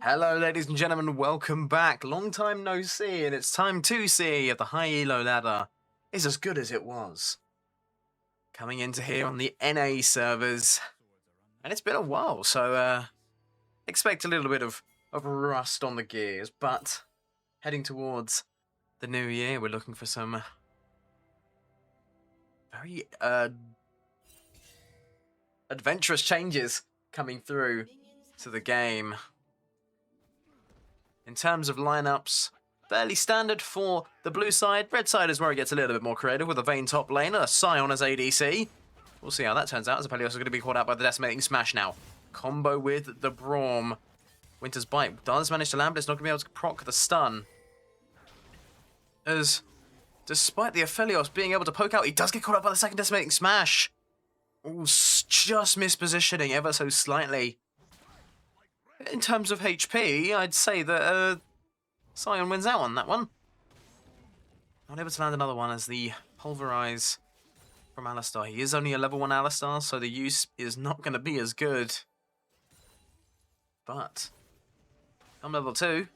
Hello ladies and gentlemen, welcome back. Long time no see, and it's time to see if the high elo ladder is as good as it was. Coming into here on the NA servers, and it's been a while, so expect a little bit of rust on the gears, but heading towards the new year, we're looking for some very adventurous changes coming through to the game. In terms of lineups, fairly standard for the blue side. Red side is where it gets a little bit more creative with a Vayne top lane, a Sion as ADC. We'll see how that turns out, as Apelios is going to be caught out by the Decimating Smash now. Combo with the Braum. Winter's Bite does manage to land, but it's not going to be able to proc the stun. As, despite the Aphelios being able to poke out, he does get caught out by the second Decimating Smash. Ooh, just mispositioning ever so slightly. In terms of HP, I'd say that Sion wins out on that one. Not able to land another one as the Pulverize from Alistar. He is only a level 1 Alistar, so the use is not going to be as good. But come level 2,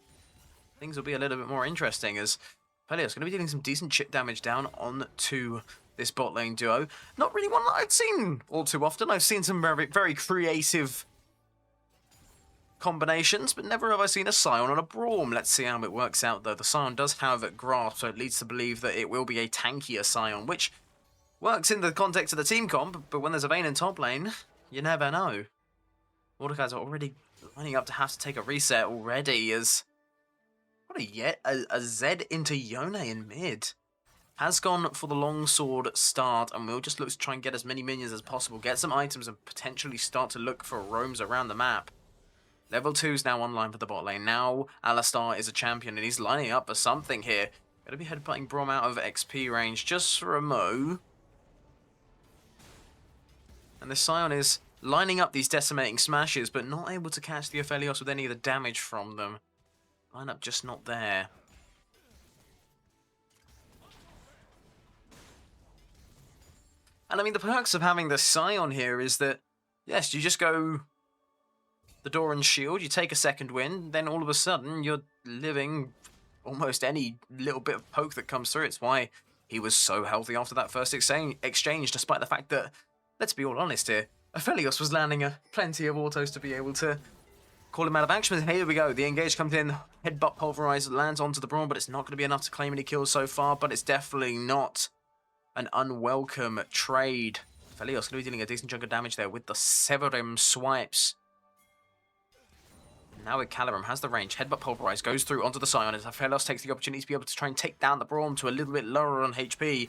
things will be a little bit more interesting, as Pelios is going to be dealing some decent chip damage down onto this bot lane duo. Not really one that I've seen all too often. I've seen some very, very creative combinations, but never have I seen a Sion on a Braum. Let's see how it works out, though. The Sion does have Grasp, so it leads to believe that it will be a tankier Sion, which works in the context of the team comp, but when there's a Vayne in top lane, you never know. Mordekaiser already lining up to have to take a reset already, as what a Zed into Yone in mid. Has gone for the longsword start, and will just look to try and get as many minions as possible, get some items, and potentially start to look for roams around the map. Level 2 is now online for the bot lane. Now Alistar is a champion, and he's lining up for something here. Going to be headbutting Braum out of XP range just for a mo. And the Sion is lining up these decimating smashes, but not able to catch the Aphelios with any of the damage from them. Lineup just not there. And I mean, the perks of having the Sion here is that, yes, you just go the door and shield, you take a second win, then all of a sudden you're living almost any little bit of poke that comes through. It's why he was so healthy after that first exchange, despite the fact that, let's be all honest here, Aphelios was landing plenty of autos to be able to call him out of action. But here we go, the engage comes in, headbutt Pulverize, lands onto the Braum, but it's not going to be enough to claim any kills so far, but it's definitely not an unwelcome trade. Aphelios going to be dealing a decent chunk of damage there with the Severim swipes. Now with Calirum, has the range, headbutt Pulverize, goes through onto the Sion as Aphelios takes the opportunity to be able to try and take down the Braum to a little bit lower on HP.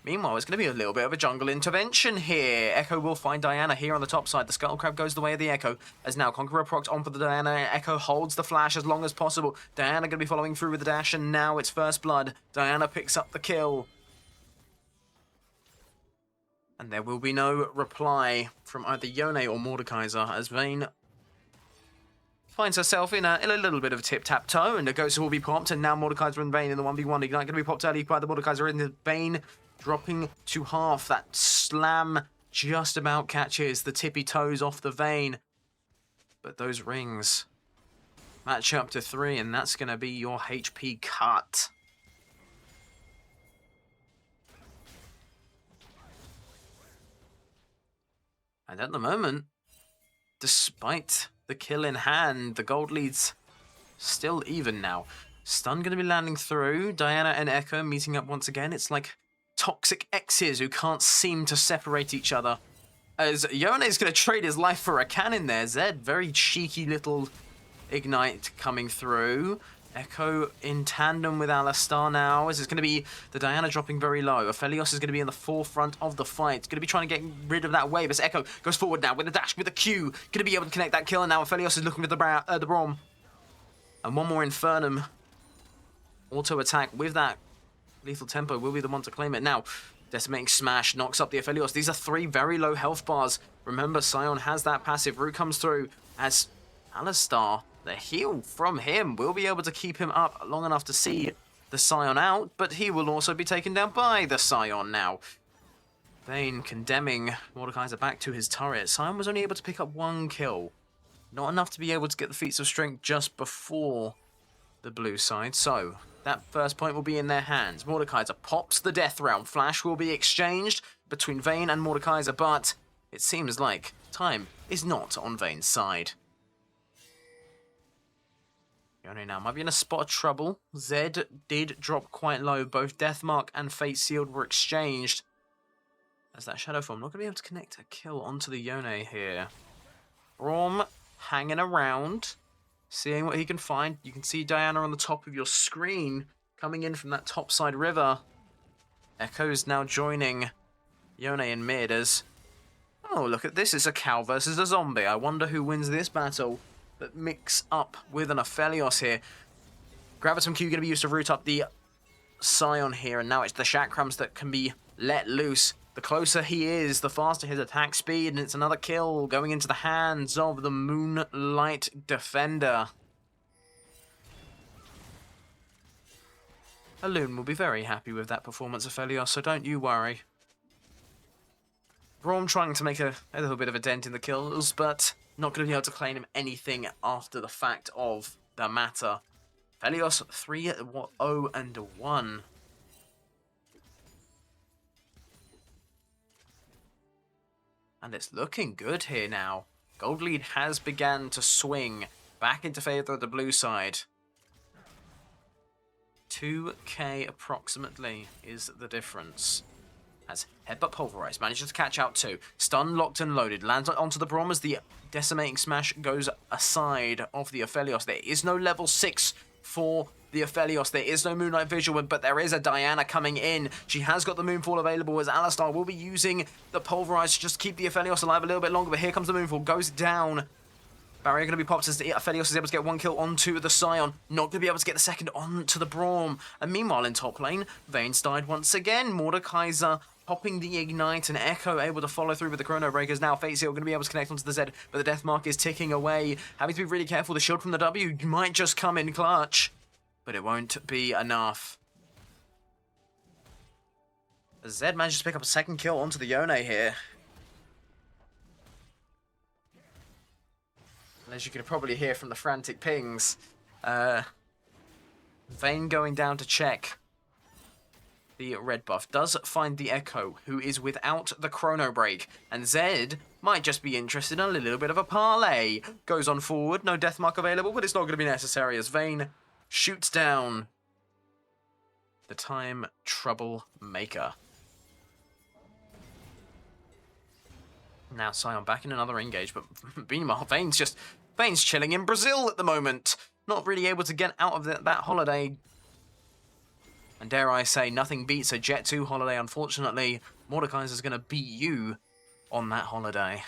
Meanwhile, it's going to be a little bit of a jungle intervention here. Echo will find Diana here on the top side. The Scuttle Crab goes the way of the Echo, as now Conqueror procs on for the Diana. Echo holds the flash as long as possible. Diana going to be following through with the dash, and now it's first blood. Diana picks up the kill. And there will be no reply from either Yone or Mordekaiser, as Vayne finds herself in a little bit of a tip-tap-toe, and the Ghost will be popped, and now Mordekaiser and Vayne in the 1v1. Ignite going to be popped early by the Mordekaiser, in the Vayne dropping to half. That slam just about catches the tippy toes off the Vayne. But those rings match up to 3, and that's going to be your HP cut. And at the moment, despite the kill in hand, the gold lead's still even now. Stun going to be landing through. Diana and Echo meeting up once again. It's like toxic exes who can't seem to separate each other. As Yone is going to trade his life for a cannon there. Zed, very cheeky little ignite coming through. Echo in tandem with Alistar now, as it's going to be the Diana dropping very low. Aphelios is going to be in the forefront of the fight. Going to be trying to get rid of that wave as Echo goes forward now with a dash, with a Q. Going to be able to connect that kill, and now Aphelios is looking for the Braum. And one more Infernum auto attack with that lethal tempo will be the one to claim it. Now, Decimating Smash knocks up the Aphelios. These are 3 very low health bars. Remember, Sion has that passive. Root comes through as Alistar, the heal from him, will be able to keep him up long enough to see the Sion out, but he will also be taken down by the Sion now. Vayne condemning Mordekaiser back to his turret. Sion was only able to pick up 1 kill. Not enough to be able to get the feats of strength just before the blue side. So that first point will be in their hands. Mordekaiser pops the death round. Flash will be exchanged between Vayne and Mordekaiser, but it seems like time is not on Vayne's side. Yone now might be in a spot of trouble. Zed did drop quite low. Both Deathmark and Fate Sealed were exchanged. As that Shadow Form, not going to be able to connect a kill onto the Yone here. Braum hanging around, seeing what he can find. You can see Diana on the top of your screen coming in from that topside river. Echo's now joining Yone in mid as... Oh, look at this. It's a cow versus a zombie. I wonder who wins this battle. But mix up with an Aphelios here. Gravitum Q going to be used to root up the Scion here, and now it's the Chakrams that can be let loose. The closer he is, the faster his attack speed, and it's another kill going into the hands of the Moonlight Defender. Alun will be very happy with that performance, Aphelios, so don't you worry. Braum trying to make a little bit of a dent in the kills, but not going to be able to claim him anything after the fact of the matter. Aphelios 3-0-1. And it's looking good here now. Gold lead has begun to swing back into favor of the blue side. 2k approximately is the difference. As Headbutt Pulverized manages to catch out too. Stun locked and loaded. Lands onto the Braum as the Decimating Smash goes aside of the Aphelios. There is no level 6 for the Aphelios. There is no Moonlight Visual, but there is a Diana coming in. She has got the Moonfall available as Alistar will be using the Pulverize to just keep the Aphelios alive a little bit longer. But here comes the Moonfall. Goes down. Barrier going to be popped as the Aphelios is able to get one kill onto the Scion. Not going to be able to get the second onto the Braum. And meanwhile in top lane, Vayne's died once again. Mordekaiser popping the Ignite, and Echo able to follow through with the Chrono Breakers. Now Fate Seal going to be able to connect onto the Z, but the Death Mark is ticking away. Having to be really careful. The shield from the W might just come in clutch, but it won't be enough. Zed manages to pick up a second kill onto the Yone here. And as you can probably hear from the frantic pings, Vayne going down to check the red buff. Does find the Echo, who is without the Chrono Break. And Zed might just be interested in a little bit of a parlay. Goes on forward, no death mark available, but it's not going to be necessary as Vayne shoots down the time troublemaker. Now Scion back in another engage, but meanwhile Vayne's chilling in Brazil at the moment. Not really able to get out of that holiday. And dare I say, nothing beats a Jet 2 holiday, unfortunately. Mordekaiser's going to beat you on that holiday.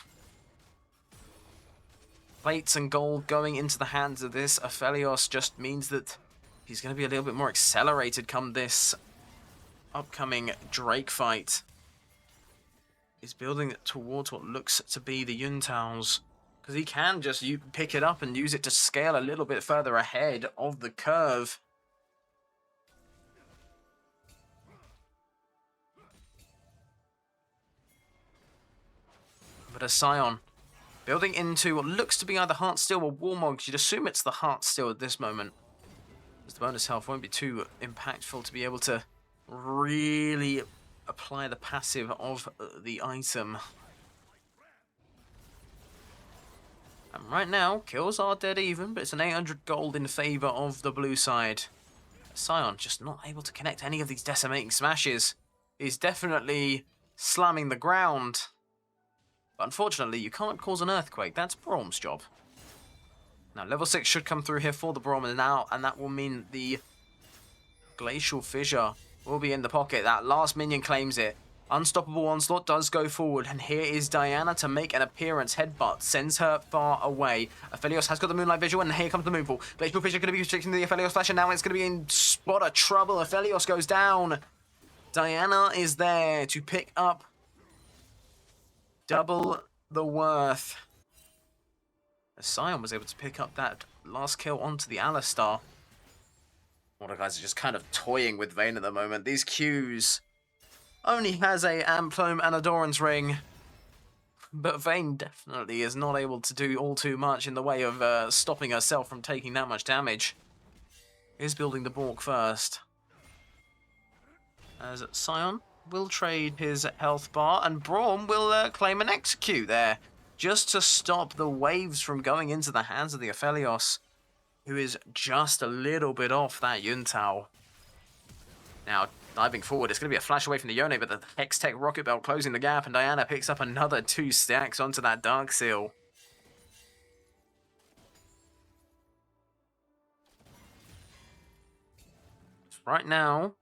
Plates and gold going into the hands of this Aphelios just means that he's going to be a little bit more accelerated come this upcoming Drake fight. He's building towards what looks to be the Yuntals, because he can just pick it up and use it to scale a little bit further ahead of the curve. But a Scion building into what looks to be either Heartsteel or Warmog. You'd assume it's the Heartsteel at this moment, as the bonus health won't be too impactful to be able to really apply the passive of the item. And right now, kills are dead even, but it's an 800 gold in favour of the blue side. Scion just not able to connect any of these decimating smashes. He's definitely slamming the ground. But unfortunately, you can't cause an earthquake. That's Braum's job. Now, level 6 should come through here for the Braum now, and that will mean the Glacial Fissure will be in the pocket. That last minion claims it. Unstoppable Onslaught does go forward, and here is Diana to make an appearance. Headbutt sends her far away. Aphelios has got the Moonlight Visual, and here comes the Moonfall. Glacial Fissure going to be restricting the Aphelios Flash, and now it's going to be in spot of trouble. Aphelios goes down. Diana is there to pick up double the worth. As Scion was able to pick up that last kill onto the Alistar. Mordekaiser are just kind of toying with Vayne at the moment. These Qs only has a Amplome and a Doran's Ring. but Vayne definitely is not able to do all too much in the way of stopping herself from taking that much damage. Is building the Bork first. As Sion will trade his health bar, and Braum will claim an execute there, just to stop the waves from going into the hands of the Aphelios, who is just a little bit off that Yuntao. Now, diving forward, it's going to be a flash away from the Yone, but the Hextech Rocket Belt closing the gap, and Diana picks up another 2 stacks onto that Dark Seal. Right now,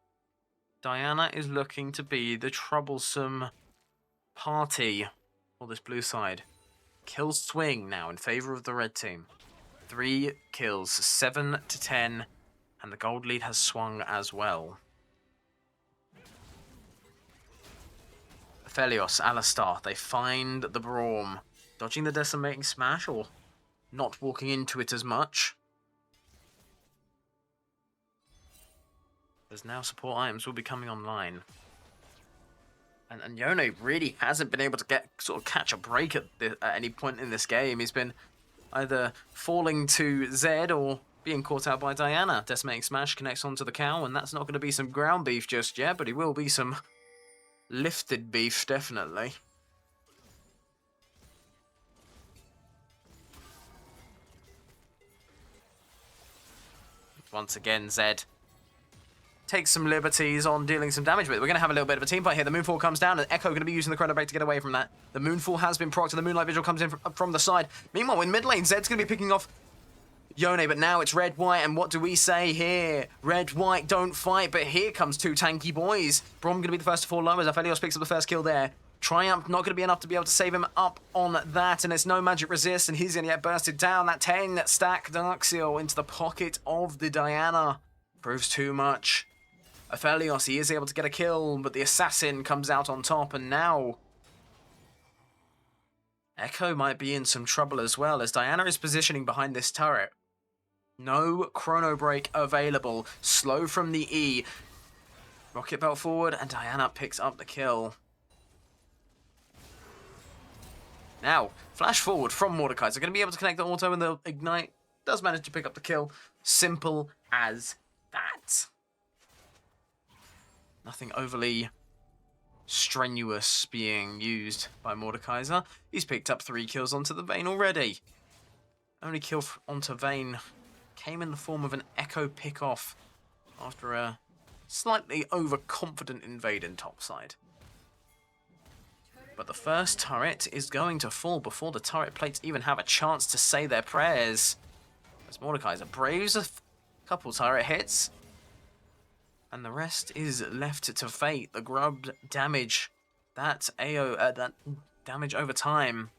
Diana is looking to be the troublesome party for this blue side. Kill swing now in favor of the red team. 3 kills, 7-10, and the gold lead has swung as well. Aphelios, Alistar, they find the Braum, dodging the decimating smash or not walking into it as much. As now support items will be coming online. And Yone really hasn't been able to catch a break at any point in this game. He's been either falling to Zed or being caught out by Diana. Decimating Smash connects onto the cow, and that's not going to be some ground beef just yet, but it will be some lifted beef, definitely. Once again, Zed takes some liberties on dealing some damage with it. We're going to have a little bit of a team fight here. The Moonfall comes down, and Echo going to be using the Chrono Break to get away from that. The Moonfall has been procced, and the Moonlight Vigil comes in from the side. Meanwhile, in mid lane, Zed's going to be picking off Yone, but now it's Red, White, and what do we say here? Red, White, don't fight, but here comes 2 tanky boys. Braum going to be the first to fall low as Aphelios picks up the first kill there. Triumph not going to be enough to be able to save him up on that, and it's no magic resist, and he's going to get bursted down. That 10 stack Dark Seal into the pocket of the Diana proves too much. Aphelios, he is able to get a kill, but the assassin comes out on top, and now Echo might be in some trouble as well, as Diana is positioning behind this turret. No Chrono Break available. Slow from the E. Rocket Belt forward, and Diana picks up the kill. Now, flash forward from Mordekaiser. They're going to be able to connect the auto, and the Ignite does manage to pick up the kill. Simple as that. Nothing overly strenuous being used by Mordekaiser. He's picked up 3 kills onto the Vayne already. Only kill onto Vayne came in the form of an Echo pick-off after a slightly overconfident invade in topside. But the first turret is going to fall before the turret plates even have a chance to say their prayers. As Mordekaiser braves a couple turret hits, and the rest is left to fate. The grubbed damage, that damage over time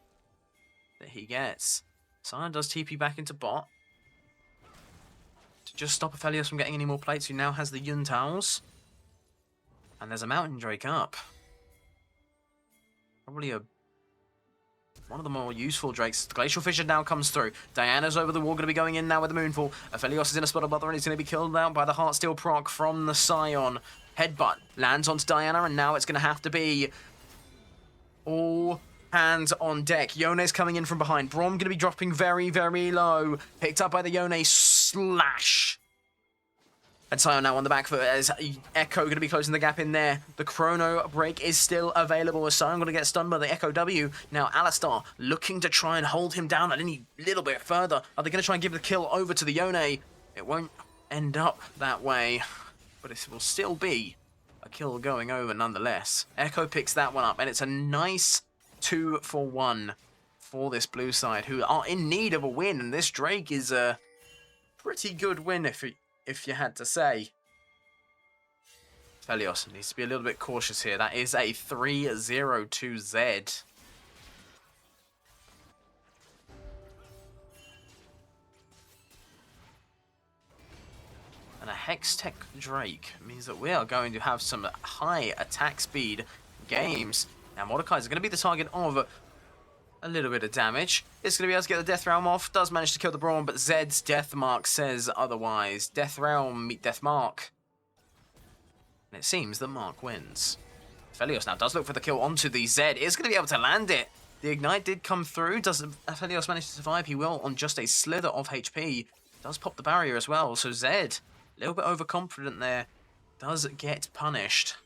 that he gets. Sion does TP back into bot to just stop Aphelios from getting any more plates, who now has the Yuntaos. And there's a Mountain Drake up. Probably one of the more useful Drakes. The Glacial Fissure now comes through. Diana's over the wall, going to be going in now with the Moonfall. Aphelios is in a spot of bother, and he's going to be killed out by the Heartsteel proc from the Sion. Headbutt lands onto Diana, and now it's going to have to be all hands on deck. Yone's coming in from behind. Braum going to be dropping very, very low. Picked up by the Yone slash. And Sion now on the back foot as Echo going to be closing the gap in there. The Chrono Break is still available as Sion going to get stunned by the Echo W. Now Alistar looking to try and hold him down any little bit further. Are they going to try and give the kill over to the Yone? It won't end up that way, but it will still be a kill going over nonetheless. Echo picks that one up, and it's a nice 2-for-1 for this blue side, who are in need of a win, and this Drake is a pretty good win if you had to say. Aphelios needs to be a little bit cautious here. That is a 3-0 to Zed. And a Hextech Drake means that we are going to have some high attack speed games. Now Mordekaiser is going to be the target of a little bit of damage. It's going to be able to get the Death Realm off. Does manage to kill the Braum, but Zed's Death Mark says otherwise. Death Realm meet Death Mark. And it seems that Mark wins. Aphelios now does look for the kill onto the Zed. Is going to be able to land it. The Ignite did come through. Does Aphelios manage to survive? He will on just a slither of HP. Does pop the barrier as well. So Zed, a little bit overconfident there, does get punished.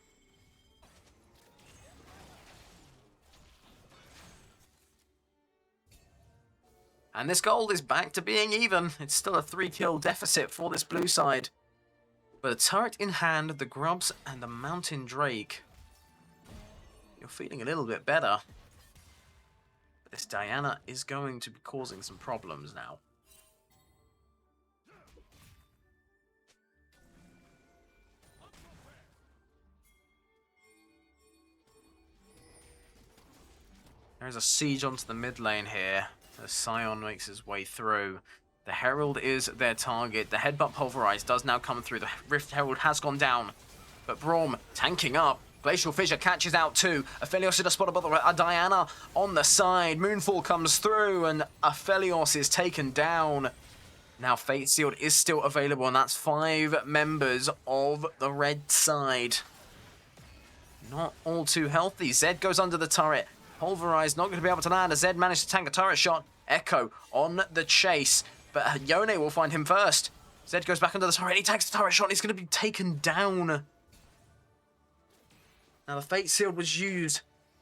And this gold is back to being even. It's still a 3-kill deficit for this blue side. But a turret in hand, the Grubs and the Mountain Drake. You're feeling a little bit better. But this Diana is going to be causing some problems now. There's a siege onto the mid lane here. As Sion makes his way through. The Herald is their target. The Headbutt Pulverize does now come through. The Rift Herald has gone down. But Braum tanking up. Glacial Fissure catches out too. Aphelios in a spot above the Diana on the side. Moonfall comes through and Aphelios is taken down. Now Fate Sealed is still available and that's 5 members of the red side. Not all too healthy. Zed goes under the turret. Pulverize not going to be able to land as Zed managed to tank a turret shot. Echo on the chase, but Yone will find him first. Zed goes back under the turret, he tanks the turret shot and he's going to be taken down. Now the Fate Sealed was used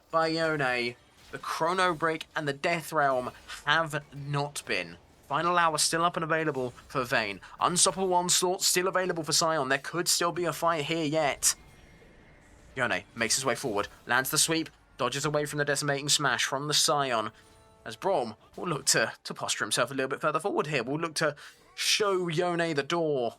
by Yone. The Chrono Break and the Death Realm have not been. Final Hour still up and available for Vayne. Unstoppable Onslaught still available for Sion. There could still be a fight here yet. Yone makes his way forward, lands the sweep, dodges away from the Decimating Smash from the Sion. As Braum will look to posture himself a little bit further forward here. We'll look to show Yone the door.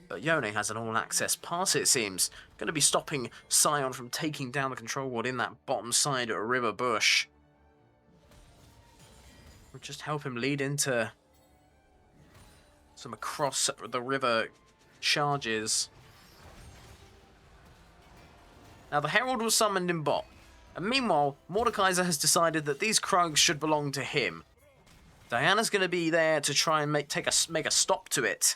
But Yone has an all-access pass, it seems. Going to be stopping Sion from taking down the control ward in that bottom side river bush. We'll just help him lead into some across the river charges. Now the Herald was summoned in bot, and meanwhile Mordekaiser has decided that these Krugs should belong to him. Diana's going to be there to try and make a stop to it.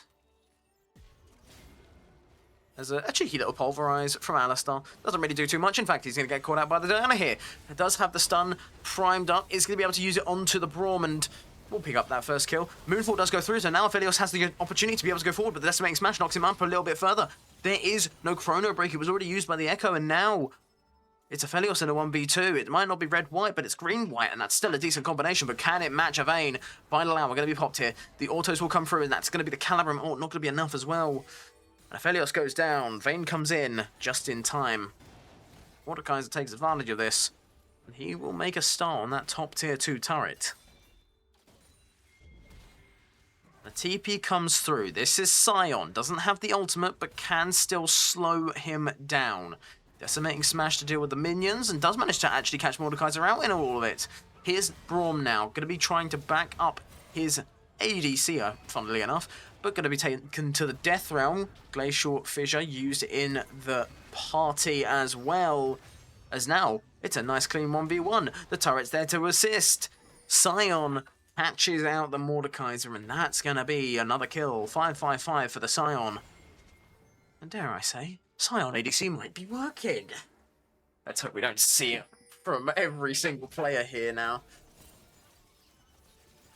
There's a cheeky little Pulverize from Alistar. Doesn't really do too much. In fact, he's going to get caught out by the Diana here. It does have the stun primed up. Is going to be able to use it onto the Braum and we'll pick up that first kill. Moonfall does go through, so now Aphelios has the opportunity to be able to go forward, but the Decimating Smash knocks him up a little bit further. There is no Chrono Break. It was already used by the Echo, and now it's Aphelios in a 1v2. It might not be red-white, but it's green-white, and that's still a decent combination, but can it match a Vayne? Final Hour going to be popped here. The autos will come through, and that's going to be the Calibrum. Oh, not going to be enough as well. And Aphelios goes down. Vayne comes in just in time. Mordekaiser takes advantage of this, and he will make a start on that top tier 2 turret. The TP comes through. This is Sion. Doesn't have the ultimate, but can still slow him down. Decimating Smash to deal with the minions, and does manage to actually catch Mordekaiser out in all of it. Here's Braum now. Going to be trying to back up his ADC, funnily enough, but going to be taken to the Death Realm. Glacial Fissure used in the party as well. As now, it's a nice clean 1v1. The turret's there to assist. Sion hatches out the Mordekaiser, and that's going to be another kill. 5-5-5 for the Sion. And dare I say, Sion ADC might be working. Let's hope we don't see it from every single player here now.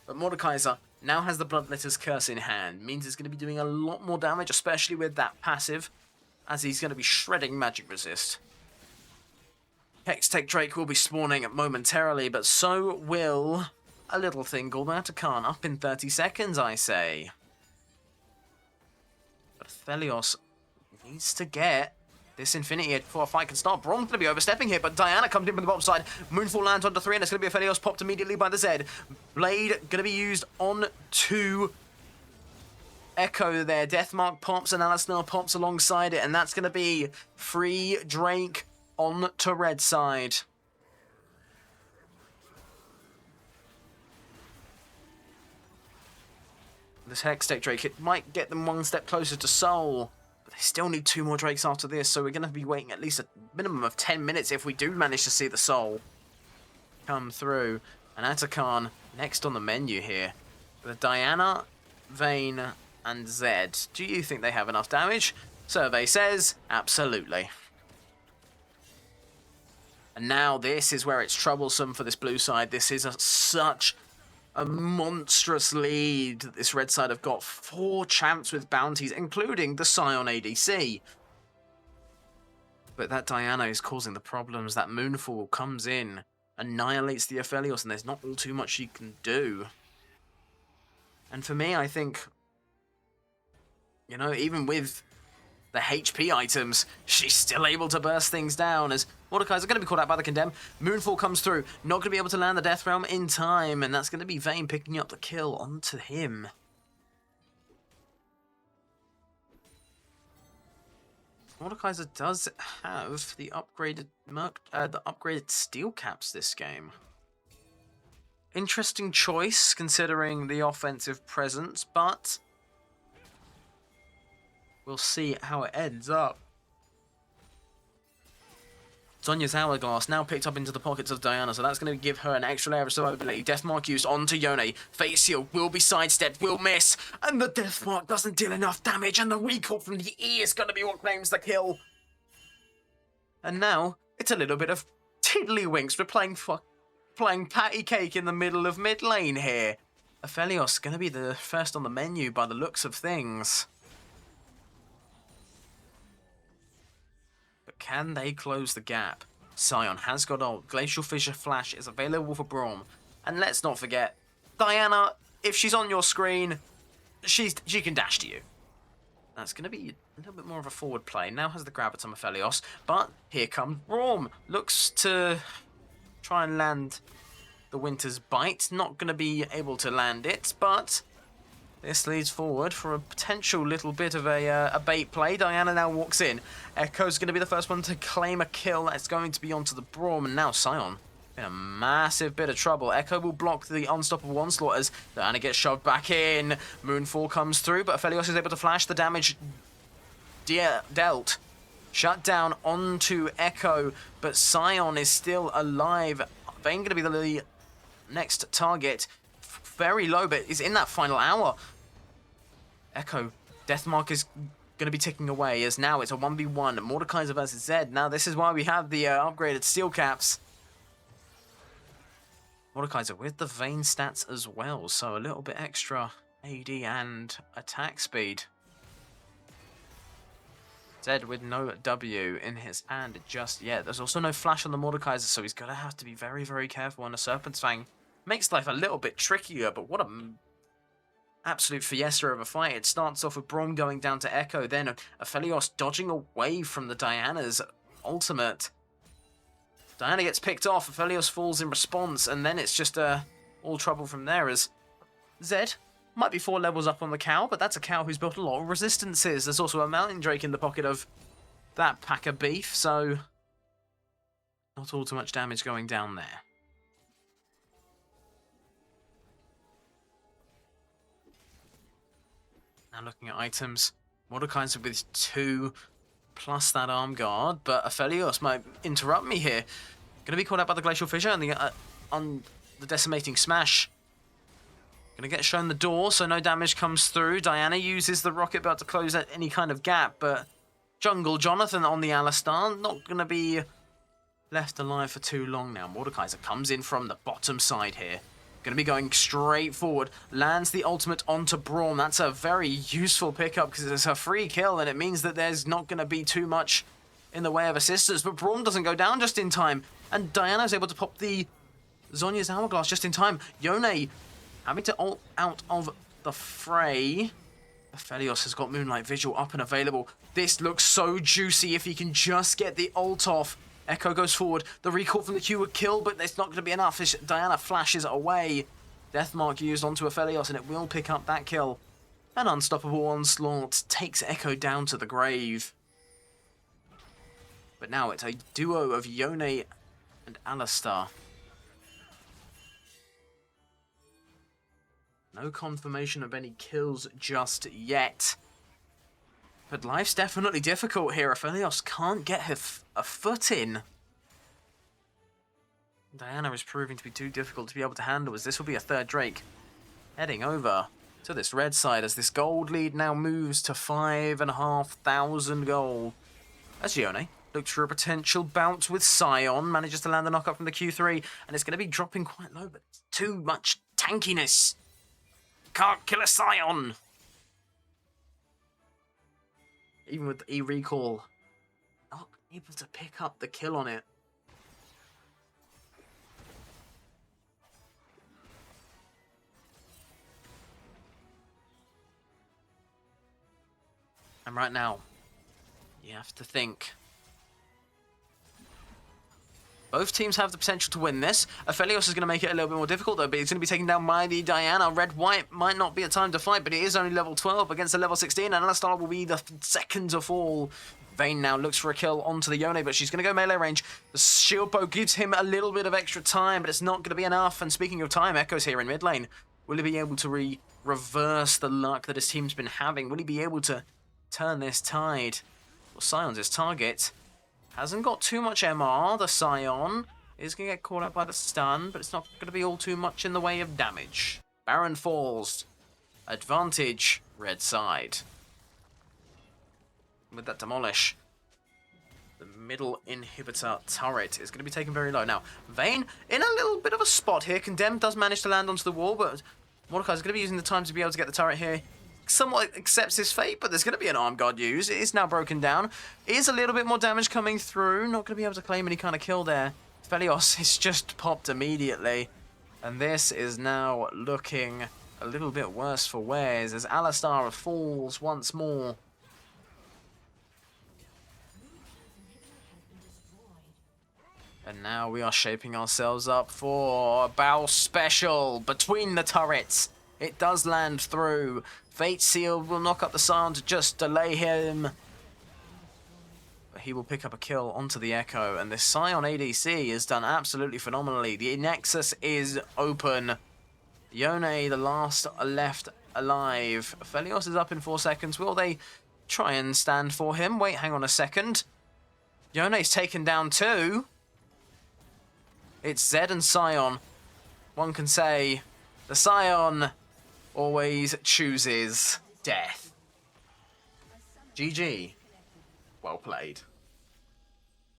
But Mordekaiser now has the Bloodletter's Curse in hand. Means it's going to be doing a lot more damage, especially with that passive, as he's going to be shredding magic resist. Hextech Drake will be spawning momentarily, but so will a little thing called Atakan, up in 30 seconds, I say. But Aphelios needs to get this Infinity here before a fight can start. Braum's going to be overstepping here, but Diana comes in from the bottom side. Moonfall lands onto 3, and it's going to be Aphelios popped immediately by the Zed. Blade going to be used on to Echo there. Deathmark pops and Alistar pops alongside it, and that's going to be free Drake on to red side. This Hextech Drake, it might get them one step closer to Soul, but they still need 2 more Drakes after this, so we're going to be waiting at least a minimum of 10 minutes if we do manage to see the Soul come through. And Atakan next on the menu here. With Diana, Vayne, and Zed. Do you think they have enough damage? Survey says absolutely. And now this is where it's troublesome for this blue side. This is such a monstrous lead that this red side have got. 4 champs with bounties, including the Scion ADC. But that Diana is causing the problems. That Moonfall comes in, annihilates the Aphelios, and there's not all too much she can do. And for me, I think, you know, even with the HP items, she's still able to burst things down as Mordekaiser going to be caught out by the Condemn. Moonfall comes through, not going to be able to land the Death Realm in time, and that's going to be Vayne picking up the kill onto him. Mordekaiser does have the upgraded steel caps this game. Interesting choice considering the offensive presence, but we'll see how it ends up. Zhonya's Hourglass now picked up into the pockets of Diana, so that's going to give her an extra layer of survivability. Deathmark used onto Yone. Fate Seal will be sidestepped, will miss, and the Deathmark doesn't deal enough damage, and the recall from the E is going to be what claims the kill. And now, it's a little bit of tiddlywinks. We're playing patty cake in the middle of mid lane here. Aphelios going to be the first on the menu by the looks of things. But can they close the gap? Scion has got ult. Glacial Fissure Flash is available for Braum. And let's not forget, Diana, if she's on your screen, she can dash to you. That's going to be a little bit more of a forward play. Now has the Graviton Aphelios, but here comes Braum. Looks to try and land the Winter's Bite. Not going to be able to land it, but this leads forward for a potential little bit of a bait play. Diana now walks in. Echo's going to be the first one to claim a kill. That's going to be onto the Braum, and now Scion in a massive bit of trouble. Echo will block the unstoppable onslaught as Diana gets shoved back in. Moonfall comes through, but Aphelios is able to flash. The damage dealt. Shut down onto Echo, but Scion is still alive. Vayne going to be the next target. Very low, but is in that final hour. Echo, Deathmark is going to be ticking away as now it's a 1v1. Mordekaiser versus Zed. Now this is why we have the upgraded steel caps. Mordekaiser with the Vayne stats as well, so a little bit extra AD and attack speed. Zed with no W in his hand just yet. There's also no flash on the Mordekaiser, so he's going to have to be very, very careful on a Serpent's Fang. Makes life a little bit trickier, but what a absolute fiesta of a fight. It starts off with Braum going down to Echo, then Aphelios dodging away from the Diana's ultimate. Diana gets picked off, Aphelios falls in response, and then it's just all trouble from there as Zed might be 4 levels up on the cow, but that's a cow who's built a lot of resistances. There's also a Mountain Drake in the pocket of that pack of beef, so not all too much damage going down there. Now looking at items, Mordekaiser with 2 plus that arm guard, but Aphelios might interrupt me here. Going to be caught out by the Glacial Fissure and on the Decimating Smash. Going to get shown the door, so no damage comes through. Diana uses the rocket belt to close any kind of gap, but Jungle Jonathan on the Alistar, not going to be left alive for too long now. Mordekaiser comes in from the bottom side here. Going to be going straight forward. Lands the ultimate onto Braum. That's a very useful pickup because it's a free kill and it means that there's not going to be too much in the way of assistance. But Braum doesn't go down just in time. And Diana's able to pop the Zhonya's Hourglass just in time. Yone having to ult out of the fray. Aphelios has got Moonlight Vigil up and available. This looks so juicy if he can just get the ult off. Echo goes forward. The recall from the Q would kill, but it's not going to be enough. Diana flashes away. Deathmark used onto Aphelios, and it will pick up that kill. An unstoppable onslaught takes Echo down to the grave. But now it's a duo of Yone and Alistar. No confirmation of any kills just yet. But life's definitely difficult here. Aphelios can't get a foot in. Diana is proving to be too difficult to be able to handle as this will be a third Drake. Heading over to this red side as this gold lead now moves to 5,500 gold. That's Yone. Looks for a potential bounce with Scion. Manages to land the knockup from the Q3. And it's going to be dropping quite low, but too much tankiness. Can't kill a Scion. Even with the E-Recall, not able to pick up the kill on it. And right now, you have to think. Both teams have the potential to win this. Aphelios is going to make it a little bit more difficult, though, but he's going to be taken down by the Diana. Red-White might not be a time to fight, but it is only level 12 against a level 16, and Alistar will be the second to fall. Vayne now looks for a kill onto the Yone, but she's going to go melee range. The shield bow gives him a little bit of extra time, but it's not going to be enough. And speaking of time, Echo's here in mid lane. Will he be able to reverse the luck that his team's been having? Will he be able to turn this tide? Well, Scion's his target. Hasn't got too much MR. The Scion is going to get caught up by the stun, but it's not going to be all too much in the way of damage. Baron falls. Advantage, red side. With that demolish, the middle inhibitor turret is going to be taken very low. Now, Vayne in a little bit of a spot here. Condemned does manage to land onto the wall, but Mordekai's going to be using the time to be able to get the turret here. Somewhat accepts his fate, but there's going to be an arm guard used. It is now broken down. Is a little bit more damage coming through. Not going to be able to claim any kind of kill there. Aphelios is just popped immediately. And this is now looking a little bit worse for wears as Alistar falls once more. And now we are shaping ourselves up for a bow special between the turrets. It does land through. Fate Seal will knock up the Scion to just delay him. But he will pick up a kill onto the Echo. And this Scion ADC has done absolutely phenomenally. The Nexus is open. Yone, the last left alive. Aphelios is up in 4 seconds. Will they try and stand for him? Wait, hang on a second. Yone's taken down too. It's Zed and Scion. One can say the Scion always chooses death. GG. Well played.